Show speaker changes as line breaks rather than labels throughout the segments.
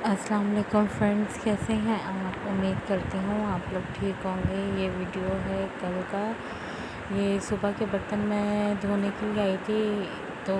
السلام علیکم فرینڈس، کیسے ہیں آپ؟ امید کرتی ہوں آپ لوگ ٹھیک ہوں گے۔ یہ ویڈیو ہے کل کا۔ یہ صبح کے برتن میں دھونے کے لیے آئی تھی تو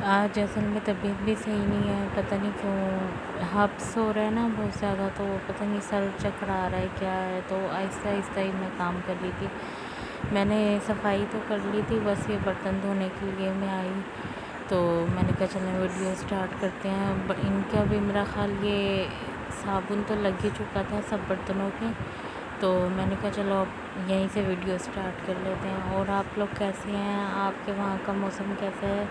آج اصل میں طبیعت بھی صحیح نہیں ہے، پتہ نہیں کیوں ہبس ہو رہا ہے نا بہت زیادہ، تو پتہ نہیں سر چکرا رہا ہے کیا ہے، تو آہستہ آہستہ ہی میں کام کر رہی تھی۔ میں نے صفائی تو کر لی تھی، بس یہ برتن دھونے کے لیے میں آئی تو میں نے کہا چلیں ویڈیو سٹارٹ کرتے ہیں۔ ان کا بھی میرا خیال یہ صابن تو لگ ہی چکا تھا سب برتنوں کے، تو میں نے کہا چلو اب یہیں سے ویڈیو سٹارٹ کر لیتے ہیں۔ اور آپ لوگ کیسے ہیں؟ آپ کے وہاں کا موسم کیسا ہے؟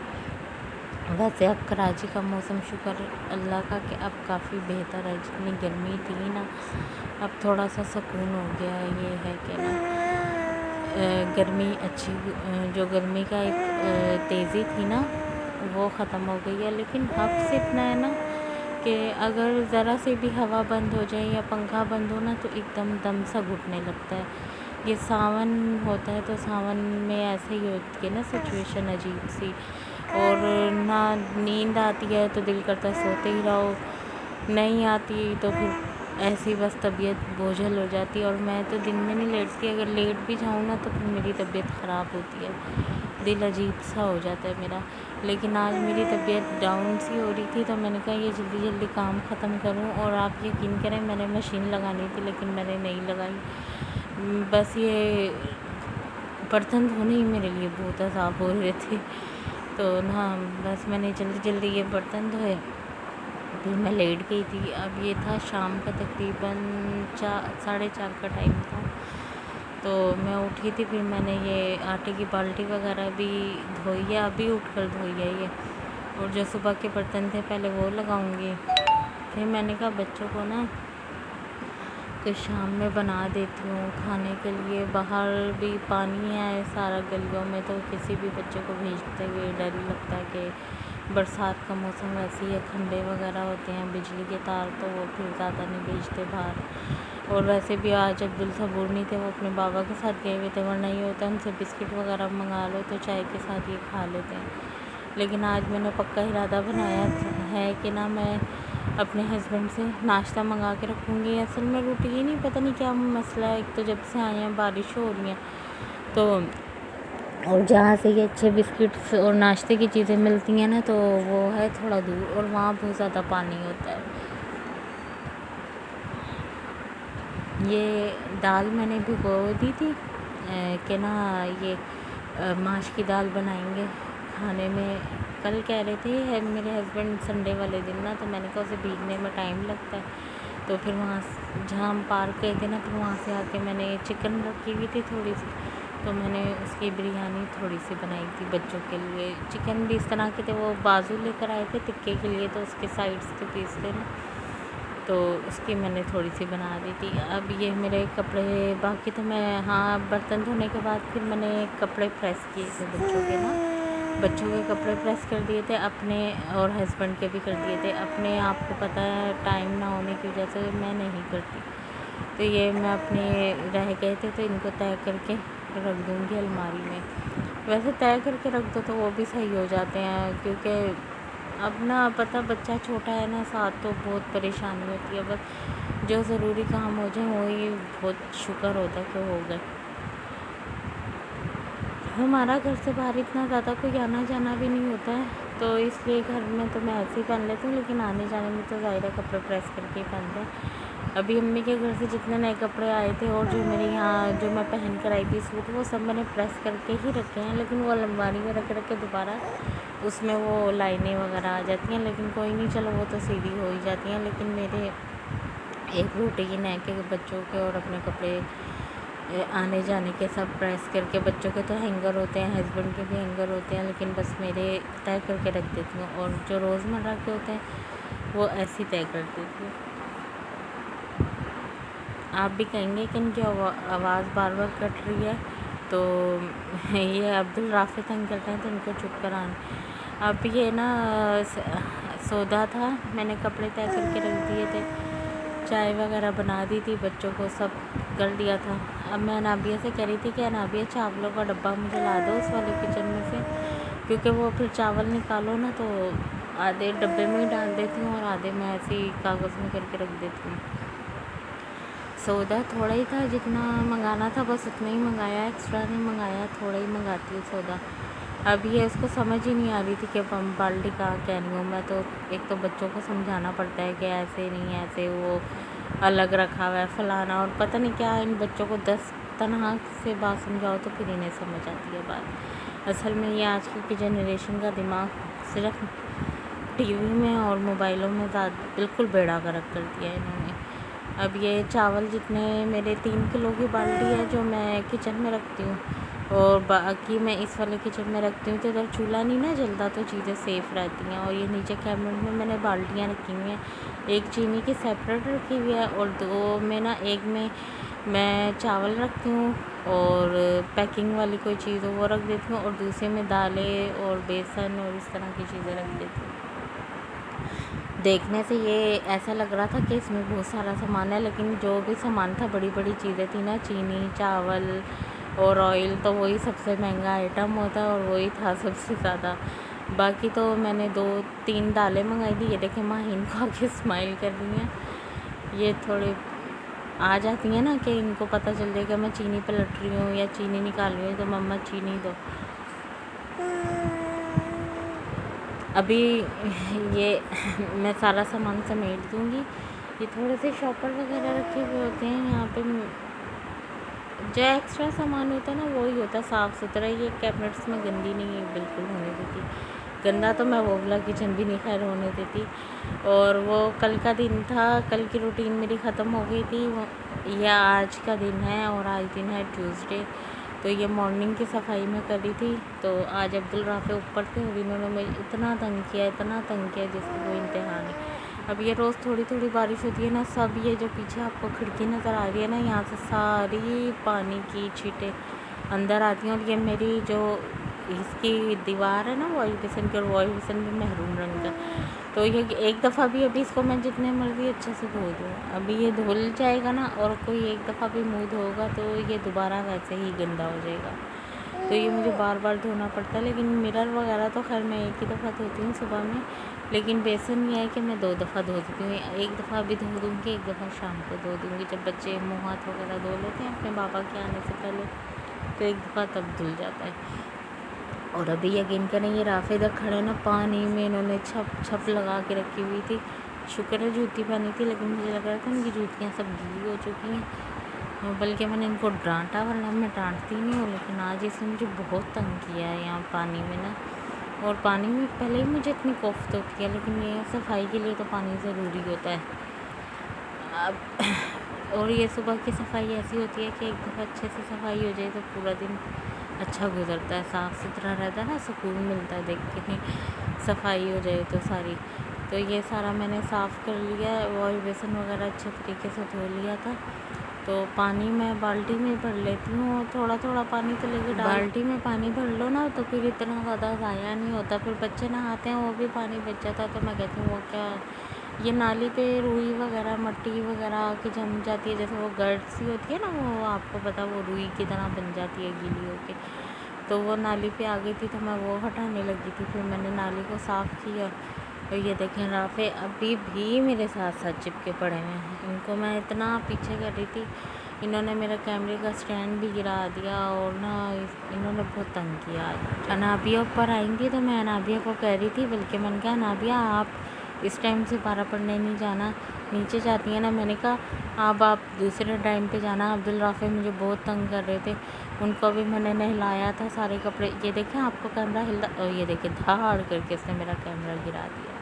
ویسے اب کراچی کا موسم شکر اللہ کا کہ اب کافی بہتر ہے، جتنی گرمی تھی نا اب تھوڑا سا سکون ہو گیا ہے۔ یہ ہے کہ نا گرمی اچھی، جو گرمی کا ایک تیزی تھی نا وہ ختم ہو گئی ہے، لیکن حفظ اتنا ہے نا کہ اگر ذرا سے بھی ہوا بند ہو جائے یا پنکھا بند ہو نا تو ایک دم دم سا گھٹنے لگتا ہے۔ یہ ساون ہوتا ہے تو ساون میں ایسے ہی ہوتی ہے نا سچویشن عجیب سی، اور نہ نیند آتی ہے تو دل کرتا ہے سوتے ہی رہو، نہیں آتی تو پھر ایسی بس طبیعت بوجھل ہو جاتی ہے۔ اور میں تو دن میں نہیں لیٹتی، اگر لیٹ بھی جاؤں نا تو پھر میری طبیعت خراب ہوتی ہے، دل عجیب سا ہو جاتا ہے میرا۔ لیکن آج میری طبیعت ڈاؤن سی ہو رہی تھی تو میں نے کہا یہ جلدی جلدی کام ختم کروں، اور آپ یقین کریں میں نے مشین لگانی تھی لیکن میں نے نہیں لگائی۔ بس یہ برتن دھونے ہی میرے لیے بہت عذاب ہو رہے تھے، تو بس میں نے جلدی جلدی یہ برتن دھوئے، پھر میں لیٹ گئی تھی۔ اب یہ تھا شام کا تقریباً 4:30 کا ٹائم تھا، تو میں اٹھی تھی، پھر میں نے یہ آٹے کی بالٹی وغیرہ بھی دھوئی ہے، ابھی اٹھ کر دھوئی ہے یہ، اور جو صبح کے برتن تھے پہلے وہ لگاؤں گی۔ پھر میں نے کہا بچوں کو نا کچھ شام میں بنا دیتی ہوں کھانے کے لیے، باہر بھی پانی ہے سارا گلیوں میں، تو کسی بھی بچے کو بھیجتے ہوئے ڈر ہی لگتا ہے کہ برسات کا موسم ویسے ہی کھمبے وغیرہ ہوتے ہیں بجلی کے تار، تو وہ پھر زیادہ نہیں بھیجتے باہر۔ اور ویسے بھی آج عبدالصبور نہیں تھے، وہ اپنے بابا کے ساتھ گئے ہوئے تھے، ورنہ یہ ہوتا ہے ان سے بسکٹ وغیرہ منگا لو تو چائے کے ساتھ یہ کھا لیتے ہیں۔ لیکن آج میں نے پکا ارادہ بنایا ہے کہ نا میں اپنے ہسبینڈ سے ناشتہ منگا کے رکھوں گی۔ اصل میں روٹین ہی پتہ نہیں کیا مسئلہ ہے، ایک تو جب سے آئے ہیں بارش ہو رہی ہیں تو، اور جہاں سے یہ اچھے بسکٹس اور ناشتے کی چیزیں ملتی ہیں نا تو وہ ہے تھوڑا دور، اور وہاں بہت زیادہ پانی ہوتا ہے۔ یہ دال میں نے بھگو دی تھی کہ نا یہ ماش کی دال بنائیں گے کھانے میں۔ کل کہہ رہے تھے میرے ہسبینڈ سنڈے والے دن نا، تو میں نے کہا اسے بھیگنے میں ٹائم لگتا ہے، تو پھر وہاں جہاں ہم پارک گئے تھے نا پھر وہاں سے آ کے میں نے چکن رکھی ہوئی تھی تھوڑی سی، تو میں نے اس کی بریانی تھوڑی سی بنائی تھی بچوں کے لیے۔ چکن بھی اس طرح کے تھے، وہ بازو لے کر آئے تھے ٹکے کے لیے، تو اس کے سائڈس کے پیس تھے نا، تو اس کی میں نے تھوڑی سی بنا دی تھی۔ اب یہ میرے کپڑے باقی تو میں برتن دھونے کے بعد پھر میں نے کپڑے پریس کیے تھے بچوں کے نا، بچوں کے کپڑے پریس کر دیے تھے اپنے، اور ہسبینڈ کے بھی کر دیے تھے اپنے۔ آپ کو پتہ ہے ٹائم نہ ہونے کی وجہ سے میں نہیں کرتی، تو یہ میں اپنے رہ گئے تھے تو ان کو طے کر کے رکھ دوں گی الماری میں۔ ویسے طے کر کے رکھ دو تو وہ بھی صحیح ہو جاتے ہیں، کیونکہ اب نا پتہ بچہ چھوٹا ہے نا ساتھ تو بہت پریشانی ہوتی ہے، بس جو ضروری کام ہو جائیں وہی بہت شکر ہوتا ہے کہ ہو گئے۔ ہمارا گھر سے باہر اتنا زیادہ کوئی آنا جانا بھی نہیں ہوتا ہے، تو اس لیے گھر میں تو میں ایسے ہی پہن لیتی ہوں، لیکن آنے جانے میں تو ظاہر ہے کپڑے پریس کر کے ہی پہنتے ہیں۔ ابھی امی کے گھر سے جتنے نئے کپڑے آئے تھے اور جو میرے یہاں جو میں پہن کر آئی تھی سوٹ، وہ سب میں نے پریس کر کے ہی رکھے ہیں، لیکن وہ الماری میں رکھ کے دوبارہ اس میں وہ لائنیں وغیرہ آ جاتی ہیں، لیکن کوئی نہیں، چلو وہ تو سیدھی ہو ہی جاتی ہیں۔ لیکن میرے ایک روٹین ہے کہ بچوں کے اور اپنے کپڑے آنے جانے کے سب پریس کر کے، بچوں کے تو ہینگر ہوتے ہیں، ہسبینڈ کے بھی ہینگر ہوتے ہیں، لیکن بس میرے طے کر کے رکھ دیتی ہوں، اور جو روزمرہ کے ہوتے ہیں وہ ایسے طے کر دیتی ہوں۔ آپ بھی کہیں گے کہ ان کی آواز بار بار کٹ رہی ہے، تو یہ عبدالرافع تنگ کرتے ہیں تو ان کو چپ کرانا۔ اب یہ نا سودا تھا، میں نے کپڑے طے کر کے رکھ دیے تھے، چائے وغیرہ بنا دی تھی، بچوں کو سب کر دیا تھا۔ اب میں انابیہ سے کہہ رہی تھی کہ انابیہ چاولوں کا ڈبہ مجھے لا دو اس والے کچن میں سے، کیونکہ وہ پھر چاول نکالو نا تو आधे डब्बे में ही डाल देती हूँ और आधे मैं ऐसे ही कागज़ में करके रख देती हूँ। सौदा थोड़ा ही था, जितना मंगाना था बस उतना ही मंगाया, एक्स्ट्रा नहीं मंगाया, थोड़ा ही मंगाती हूँ सौदा। अब ये उसको समझ ही नहीं आ रही थी कि बाल्टी कहाँ कह रही हूँ मैं। तो एक तो बच्चों को समझाना पड़ता है कि ऐसे नहीं, ऐसे वो अलग रखा हुआ है फलाना, और पता नहीं क्या। इन बच्चों को 10 तरह से बात समझाओ तो फिर इन्हें समझ आती है बात। असल में ये आजकल की जनरेशन का दिमाग सिर्फ टीवी में और मोबाइलों में बिल्कुल बेड़ा गर्क कर दिया है इन्होंने। अब ये चावल जितने मेरे 3 किलो की बाल्टी है जो मैं किचन में रखती हूँ, और बाकी मैं इस वाले किचन में रखती हूँ तो इधर चूल्हा नहीं ना जलता, तो चीज़ें सेफ़ रहती हैं। और ये नीचे कैबिनेट में मैंने बाल्टियाँ रखी हुई हैं, एक चीनी की सेपरेट रखी हुई है और 2 में ना, एक में मैं चावल रखती हूँ और पैकिंग वाली कोई चीज़ हो वो रख देती हूँ, और दूसरे में दालें और बेसन और इस तरह की चीज़ें रख देती हूँ। देखने से ये ऐसा लग रहा था कि इसमें बहुत सारा सामान है, लेकिन जो भी सामान था, बड़ी बड़ी चीज़ें थी ना, चीनी, चावल और ऑयल, तो वही सबसे महंगा आइटम होता है और वही था सबसे ज़्यादा। बाकी तो मैंने 2-3 दालें मंगाई थी। ये देखें माहीन को आके स्माइल कर रही हैं। ये थोड़े आ जाती हैं ना कि इनको पता चल जाए कि मैं चीनी पलट रही हूँ या चीनी निकाल रही हूँ, तो मम्मा चीनी दो। अभी ये मैं सारा सामान समेट दूँगी। ये थोड़े से शॉपर वगैरह रखे हुए होते हैं यहाँ पे, जो एक्स्ट्रा सामान होता है ना वही होता है साफ़ सुथरा। ये कैबिनेट्स में गंदी नहीं बिल्कुल होने देती, गंदा तो मैं वो वाला किचन भी नहीं खैर होने देती। और वो कल का दिन था, कल की रूटीन मेरी ख़त्म हो गई थी। यह आज का दिन है और आज दिन है ट्यूसडे। तो ये मॉर्निंग की सफाई में करी थी। तो आज अब्दुल राफ़े ऊपर थे और इन्होंने मुझे इतना तंग किया जिसकी कोई इंतहा नहीं। अब ये रोज़ थोड़ी थोड़ी बारिश होती है ना, सब ये जो पीछे आपको खिड़की नज़र आ रही है ना, यहाँ से सारी पानी की छींटें अंदर आती हैं। और ये मेरी जो इसकी दीवार है ना वॉश बेसिन की, और वॉश बेसिन भी महरून रंग का। तो ये एक दफ़ा भी अभी इसको मैं जितने मर्ज़ी अच्छे से धो दूँ, अभी ये धुल जाएगा ना, और कोई एक दफ़ा भी मुँह धोगा तो ये दोबारा वैसे ही गंदा हो जाएगा। तो ये मुझे बार बार धोना पड़ता है। लेकिन मिरर वगैरह तो खैर मैं एक ही दफ़ा धोती हूँ सुबह में, लेकिन बेसन ये है कि मैं 2 दफ़ा धो देती हूँ। एक दफ़ा अभी धो दूँगी, एक दफ़ा शाम को धो दूँगी, जब बच्चे मुँह हाथ वगैरह धो लेते हैं अपने पापा के आने से पहले, तो एक दफ़ा तब धुल जाता है। और अभी यकीन करें ये राफ़े इधर खड़े ना, पानी में इन्होंने छप लगा के रखी हुई थी। शुक्र है जूती पहनी थी, लेकिन मुझे लग रहा था इनकी जूतियाँ सब गीली हो चुकी हैं। बल्कि मैंने इनको डांटा, वरना मैं डांटती नहीं हूँ, लेकिन आज इसने मुझे बहुत तंग किया है यहाँ पानी में ना। और पानी में पहले ही मुझे इतनी कोफ्त होती है, लेकिन ये सफाई के लिए तो पानी ज़रूरी होता है। अब और ये सुबह की सफाई ऐसी होती है कि एक दफ़ा अच्छे से सफाई हो जाए तो पूरा दिन अच्छा गुजरता है, साफ़ सुथरा रहता है ना, सुकून मिलता है देख के सफाई हो जाए तो सारी। तो ये सारा मैंने साफ़ कर लिया, वॉश बेसन वगैरह अच्छे तरीके से धो लिया था। तो पानी मैं बाल्टी में भर लेती हूँ, थोड़ा थोड़ा पानी तो लेके बाल्टी में पानी भर लो ना, तो फिर इतना ज़्यादा ज़ाया नहीं होता। फिर बच्चे नहाते हैं वो भी पानी बच जाता है, तो मैं कहती हूँ वो क्या, ये नाली पे रुई वगैरह मट्टी वगैरह आके जम जाती है, जैसे वो गर्द सी होती है ना, वो आपको पता वो रुई की तरह बन जाती है गीली होके। तो वो नाली पे आ गई थी, तो मैं वो हटाने लगी थी, फिर मैंने नाली को साफ़ किया। और ये देखें राफ़े अभी भी मेरे साथ साथ चिपके पड़े हुए हैं, इनको मैं इतना पीछे कर रही थी, इन्होंने मेरा कैमरे का स्टैंड भी गिरा दिया, और ना इन्होंने बहुत तंग किया। आज अनाबिया ऊपर आएंगी तो मैं अनाबिया को कह रही थी, बल्कि मैंने कहा अनाबिया आप इस टाइम से पारा पढ़ने नहीं जाना, नीचे जाती है ना। मैंने कहा अब आप दूसरे टाइम पे जाना। अब्दुल राफ़े मुझे बहुत तंग कर रहे थे, उनको भी मैंने नहलाया था, सारे कपड़े। ये देखें आपको कैमरा हिलता, और ये देखें धाड़ करके इसने मेरा कैमरा गिरा दिया।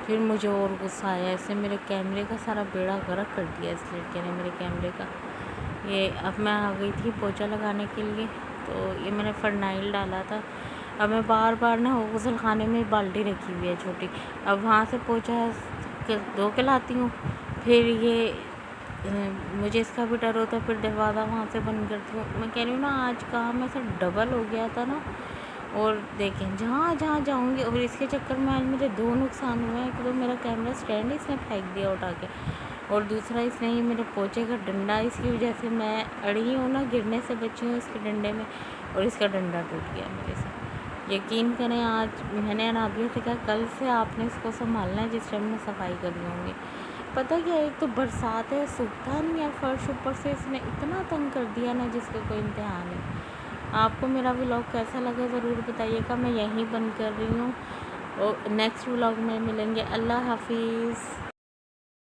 फिर मुझे और गुस्सा आया, इसने मेरे कैमरे का सारा बेड़ा गर्क कर दिया इस लड़के ने मेरे कैमरे का। ये अब मैं आ गई थी पोछा लगाने के लिए, तो ये मैंने फरनाइल डाला था। अब मैं बार बार ना गुसल खाने में बाल्टी रखी हुई है छोटी, अब वहाँ से पोछा धो के लाती हूँ, फिर ये मुझे इसका भी डर होता है, फिर दरवाज़ा वहाँ से बंद करती हूँ। मैं कह रही हूँ ना आज काम ऐसा डबल हो गया था ना। और देखें जहाँ जहाँ जाऊँगी, और इसके चक्कर में आज मेरे 2 नुकसान हुए हैं। एक तो मेरा कैमरा स्टैंड इसने फेंक दिया उठा के, और दूसरा इसने ये मेरे पोछे का डंडा, इसकी वजह से मैं अड़ी हूँ ना, गिरने से बची हूँ इसके डंडे में, और इसका डंडा टूट गया मेरे से। یقین کریں آج میں نے انابیہ سے کہا کل سے آپ نے اس کو سنبھالنا ہے جس ٹائم میں صفائی کرنی ہوں گی. پتہ کیا ہے، ایک تو برسات ہے، سوکھتا نہیں ہے فرش، اوپر سے اس نے اتنا تنگ کر دیا نا جس کا کوئی انتہا نہیں. آپ کو میرا ولاگ کیسا لگا ضرور بتائیے گا. میں یہیں بند کر رہی ہوں اور نیکسٹ ولاگ میں ملیں گے. اللہ حافظ.